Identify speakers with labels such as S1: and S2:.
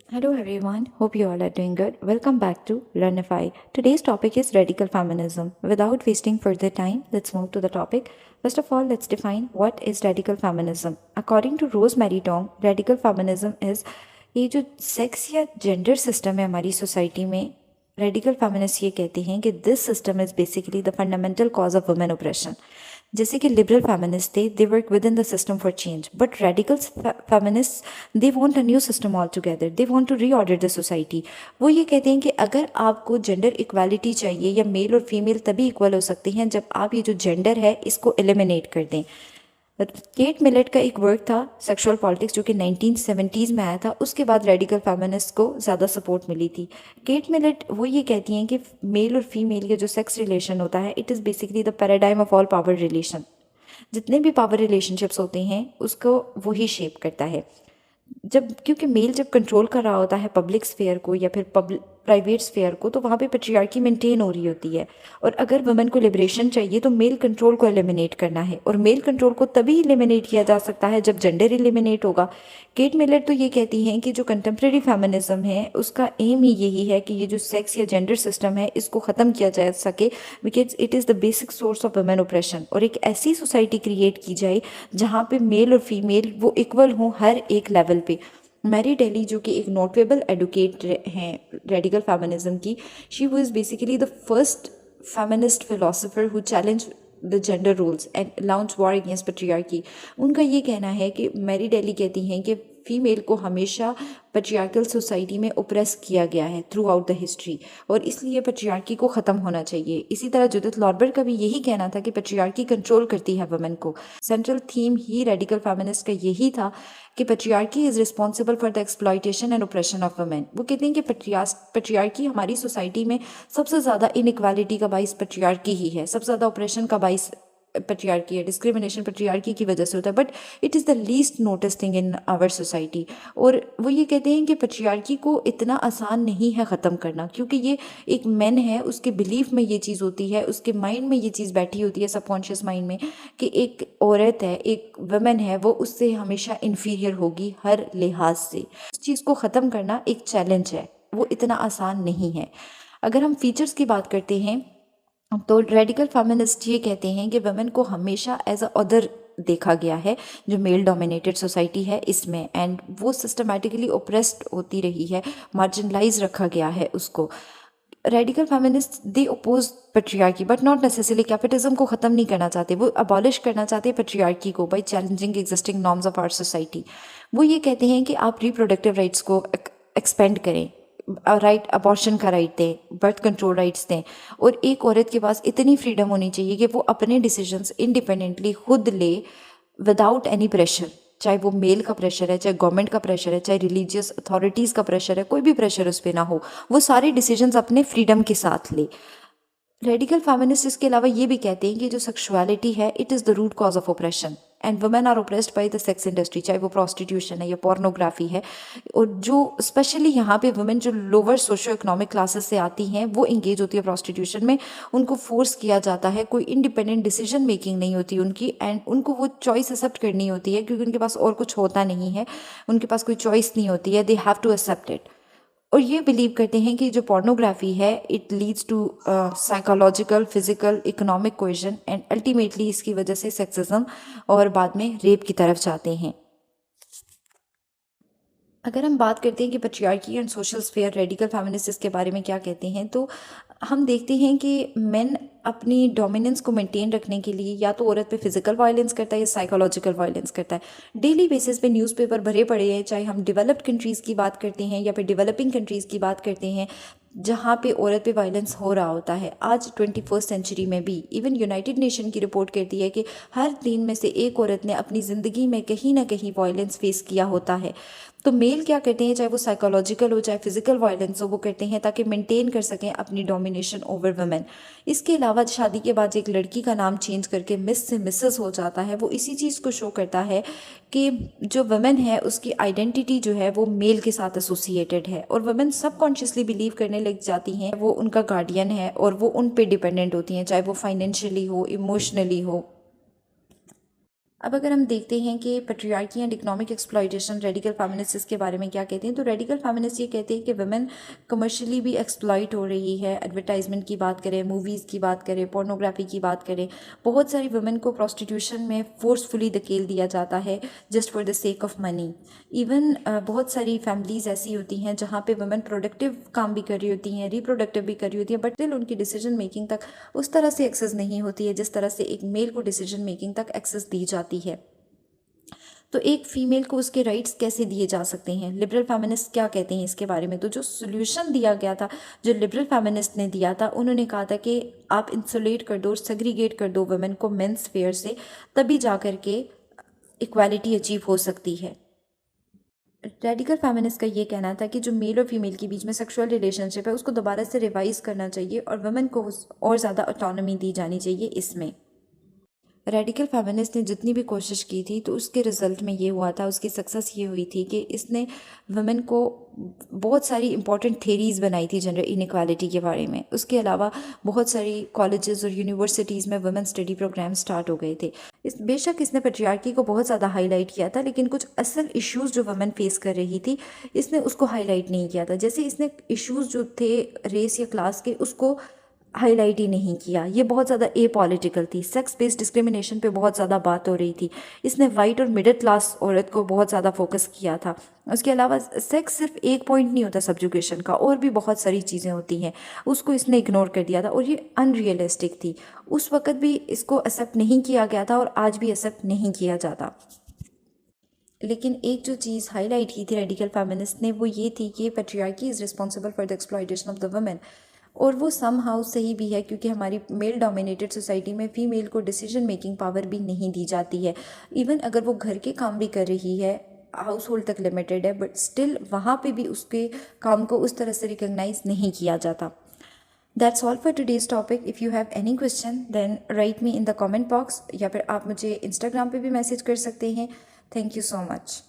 S1: Hello everyone, hope you all are doing good. Welcome back to Learnify. Today's topic is radical feminism. Without wasting further time, let's move to the topic. First of all, let's define what is radical feminism. According to Rosemary Tong, radical feminism is ये जो sex या gender system है हमारी society में radical feminist ये कहते हैं कि this system is basically the fundamental cause of women oppression. जैसे कि लिबरल फेमिनिस्ट थे, they work within the system for change, but radical feminist they want a new system altogether, they want to reorder the society. वो ये कहते हैं कि अगर आपको जेंडर इक्वालिटी चाहिए या मेल और फीमेल तभी इक्वल हो सकते हैं जब आप ये जो जेंडर है इसको एलिमिनेट कर दें। केट मिलेट का एक वर्क था सेक्सुअल पॉलिटिक्स जो कि 1970s में आया था। उसके बाद रेडिकल फेमिनिस्ट को ज़्यादा सपोर्ट मिली थी। केट मिलेट वो ये कहती हैं कि मेल और फीमेल का जो सेक्स रिलेशन होता है it is basically the paradigm of all power relation. जितने भी पावर रिलेशनशिप्स होते हैं उसको वही शेप करता है। क्योंकि मेल जब कंट्रोल कर रहा होता है पब्लिक स्फेयर को या फिर प्राइवेट स्फेयर को, तो वहाँ पे पेट्रियार्की मेंटेन हो रही होती है। और अगर वुमेन को लिबरेशन चाहिए तो मेल कंट्रोल को एलिमिनेट करना है, और मेल कंट्रोल को तभी एलिमिनेट किया जा सकता है जब जेंडर एलिमिनेट होगा। केट मिलर तो ये कहती हैं कि जो कंटेम्प्रेरी फेमिनिज्म है उसका एम ही यही है कि ये जो सेक्स या जेंडर सिस्टम है इसको ख़त्म किया जा सके, because it is the basic source of women operation. और एक ऐसी सोसाइटी क्रिएट की जाए जहाँ पे मेल और फीमेल वो इक्वल हों हर एक लेवल पे। मैरी डेली जो कि एक नोटेबल एडवोकेट हैं रेडिकल फेमिनिज्म की, she was basically the first feminist philosopher who challenge the gender roles and launch war against patriarchy. उनका ये कहना है कि मैरी डेली कहती हैं कि फीमेल को हमेशा पेट्रियार्कल सोसाइटी में ओप्रेस किया गया है थ्रू आउट द हिस्ट्री, और इसलिए पेट्रियार्की को ख़त्म होना चाहिए। इसी तरह जुडिथ लॉर्बर का भी यही कहना था कि पेट्रियार्की कंट्रोल करती है वुमेन को। सेंट्रल थीम ही रेडिकल फेमिनिस्ट का यही था कि patriarchy is responsible for the exploitation and operation of women. वो कहते हैं कि पेट्रियार्की हमारी सोसाइटी में सबसे ज़्यादा इनइक्वालिटी का बाइस पेट्रियार्की ही है, सबसे ज़्यादा ऑपरेशन का बाइस पेट्रियार्की है, डिस्क्रिमिनेशन पेट्रियार्की की वजह से होता है, but it is the least notice thing in our society. और वो ये कहते हैं कि पेट्रियार्की को इतना आसान नहीं है ख़त्म करना, क्योंकि ये एक मैन है, उसके बिलीफ में ये चीज़ होती है, उसके माइंड में ये चीज़ बैठी होती है सबकॉन्शियस माइंड में कि एक औरत है, एक वुमेन है, वो उससे हमेशा इन्फीरियर होगी हर लिहाज से। उस चीज़ को ख़त्म करना एक चैलेंज है, वो इतना आसान नहीं है। अगर हम फीचर्स की बात करते हैं तो रेडिकल फेमिनिस्ट ये कहते हैं कि वुमेन को हमेशा एज अ अदर देखा गया है जो मेल डोमिनेटेड सोसाइटी है इसमें, एंड वो सिस्टमैटिकली ओप्रेस्ड होती रही है, मार्जिनलाइज रखा गया है उसको। Radical feminist they oppose patriarchy but not necessarily capitalism को ख़त्म नहीं करना चाहते, वो अबॉलिश करना चाहते हैं पेट्रियार्की को by challenging existing norms of our society. वो ये कहते हैं कि आप रिप्रोडक्टिव राइट्स को एक्सपेंड करें, राइट अबॉर्शन का राइट दें, बर्थ कंट्रोल राइट्स दें, और एक औरत के पास इतनी फ्रीडम होनी चाहिए कि वो अपने डिसीजंस इंडिपेंडेंटली खुद ले विदाउट एनी प्रेशर, चाहे वो मेल का प्रेशर है, चाहे गवर्नमेंट का प्रेशर है, चाहे रिलीजियस अथॉरिटीज़ का प्रेशर है, कोई भी प्रेशर उस पर ना हो, वो सारे डिसीजंस अपने फ्रीडम के साथ ले। रेडिकल फेमिनिस्ट इसके अलावा ये भी कहते हैं कि जो सेक्सुअलिटी है it is the root cause of oppression, and women are oppressed by the sex industry, चाहे वो प्रोस्टिट्यूशन है या पोर्नोग्राफी है। और जो स्पेशली यहाँ पे वुमेन जो लोअर सोशो इकोनॉमिक क्लासेस से आती हैं वो इंगेज होती है प्रोस्टिट्यूशन में, उनको फोर्स किया जाता है, कोई इंडिपेंडेंट डिसीजन मेकिंग नहीं होती उनकी, एंड उनको वो चॉइस एक्सेप्ट करनी होती है क्योंकि उनके पास और कुछ होता नहीं है, उनके पास कोई चॉइस नहीं होती है, they have to accept it. और ये बिलीव करते हैं कि जो पोर्नोग्राफी है it leads to psychological, physical, economic coercion, and ultimately इसकी वजह से सेक्सिज्म और बाद में रेप की तरफ जाते हैं। अगर हम बात करते हैं कि patriarchy and social sphere radical feminist इसके बारे में क्या कहते हैं, तो हम देखते हैं कि मेन अपनी डोमिनेंस को मेंटेन रखने के लिए या तो औरत पे फिजिकल वायलेंस करता है या साइकोलॉजिकल वायलेंस करता है। डेली बेसिस पे न्यूज़पेपर भरे पड़े हैं, चाहे हम डेवलप्ड कंट्रीज़ की बात करते हैं या फिर डेवलपिंग कंट्रीज़ की बात करते हैं जहाँ पे औरत पे वायलेंस हो रहा होता है। आज 21st सेंचुरी में भी इवन यूनाइटेड नेशन की रिपोर्ट कहती है कि हर 3 में से एक औरत ने अपनी ज़िंदगी में कहीं ना कहीं वायलेंस फेस किया होता है। तो मेल क्या करते हैं, चाहे वो साइकोलॉजिकल हो चाहे फिजिकल वायलेंस हो, वो करते हैं ताकि मेंटेन कर सकें अपनी डोमिनेशन ओवर वुमेन। इसके अलावा शादी के बाद एक लड़की का नाम चेंज करके मिस से मिसेस हो जाता है, वो इसी चीज़ को शो करता है कि जो वुमेन है उसकी आइडेंटिटी जो है वो मेल के साथ एसोसिएटेड है, और वुमेन सबकॉन्शियसली बिलीव करने लग जाती हैं वो उनका गार्डियन है और वो उन पे डिपेंडेंट होती हैं, चाहे वो फाइनेंशियली हो, इमोशनली हो। अब अगर हम देखते हैं कि patriarchy and economic exploitation radical feminist इसके बारे में क्या कहते हैं, तो रेडिकल फेमिनिस्ट ये कहते हैं कि वुमेन कमर्शियली भी एक्सप्लॉइट हो रही है। एडवर्टाइजमेंट की बात करें, मूवीज़ की बात करें, पोर्नोग्राफी की बात करें, बहुत सारी वुमेन को प्रोस्टिट्यूशन में फोर्सफुली धकेल दिया जाता है just for the sake of money. Even बहुत सारी फैमिलीज़ ऐसी होती हैं जहाँ पे वुमेन प्रोडक्टिव काम भी कर रही होती हैं, रिप्रोडक्टिव भी कर रही होती हैं, बट स्टिल उनकी डिसीजन मेकिंग तक उस तरह से एक्सेस नहीं होती है जिस तरह से एक मेल को डिसीजन मेकिंग तक एक्सेस दी जाती है। तो एक फीमेल को उसके राइट्स कैसे दिए जा सकते हैं, लिबरल फेमिनिस्ट क्या कहते हैं इसके बारे में। तो जो सोल्यूशन दिया गया था, जो लिबरल फेमिनिस्ट ने दिया था, उन्होंने कहा था कि आप इंसुलेट कर दो, सेग्रीगेट कर दो वुमेन को मेंस फेयर से, तभी जा कर के इक्वालिटी अचीव हो सकती है। रेडिकल फेमिनिस्ट का ये कहना था कि जो मेल और फीमेल के बीच में सेक्सुअल रिलेशनशिप है उसको दोबारा से रिवाइज करना चाहिए और वुमेन को और ज़्यादा ऑटोनॉमी दी जानी चाहिए इसमें। रेडिकल फेमिनिस्ट ने जितनी भी कोशिश की थी तो उसके रिज़ल्ट में ये हुआ था, उसकी सक्सेस ये हुई थी कि इसने वुमेन को बहुत सारी इंपॉर्टेंट थेरीज़ बनाई थी जेंडर इनइक्वालिटी के बारे में। उसके अलावा बहुत सारी कॉलेजेस और यूनिवर्सिटीज़ में वुमेन स्टडी प्रोग्राम स्टार्ट हो गए थे। बेशक इसने पेट्रियार्की को बहुत ज़्यादा हाईलाइट किया था, लेकिन कुछ असल इश्यूज़ जो वुमेन फेस कर रही थी इसने उसको हाईलाइट नहीं किया था। जैसे इसने इश्यूज़ जो थे रेस या क्लास के, उसको हाईलाइट ही नहीं किया। ये बहुत ज़्यादा ए पॉलिटिकल थी। सेक्स बेस्ड डिस्क्रिमिनेशन पे बहुत ज़्यादा बात हो रही थी। इसने वाइट और मिडिल क्लास औरत को बहुत ज़्यादा फोकस किया था। उसके अलावा सेक्स सिर्फ एक पॉइंट नहीं होता सब्जुकेशन का, और भी बहुत सारी चीज़ें होती हैं, उसको इसने इग्नोर कर दिया था और ये अनरियलिस्टिक थी। उस वक़्त भी इसको एक्सेप्ट नहीं किया गया था और आज भी एक्सेप्ट नहीं किया जाता। लेकिन एक जो चीज़ हाईलाइट की थी रेडिकल फेमिनिस्ट ने, वो ये थी कि patriarchy is responsible for the exploitation of the women. और वो सम हाउ सही भी है, क्योंकि हमारी मेल डोमिनेटेड सोसाइटी में फ़ीमेल को डिसीजन मेकिंग पावर भी नहीं दी जाती है। इवन अगर वो घर के काम भी कर रही है, हाउस होल्ड तक लिमिटेड है, बट स्टिल वहाँ पे भी उसके काम को उस तरह से रिकग्नाइज नहीं किया जाता। That's all for today's topic. If you have any question then write me in the comment box, या फिर आप मुझे इंस्टाग्राम पे भी मैसेज कर सकते हैं। Thank you so much.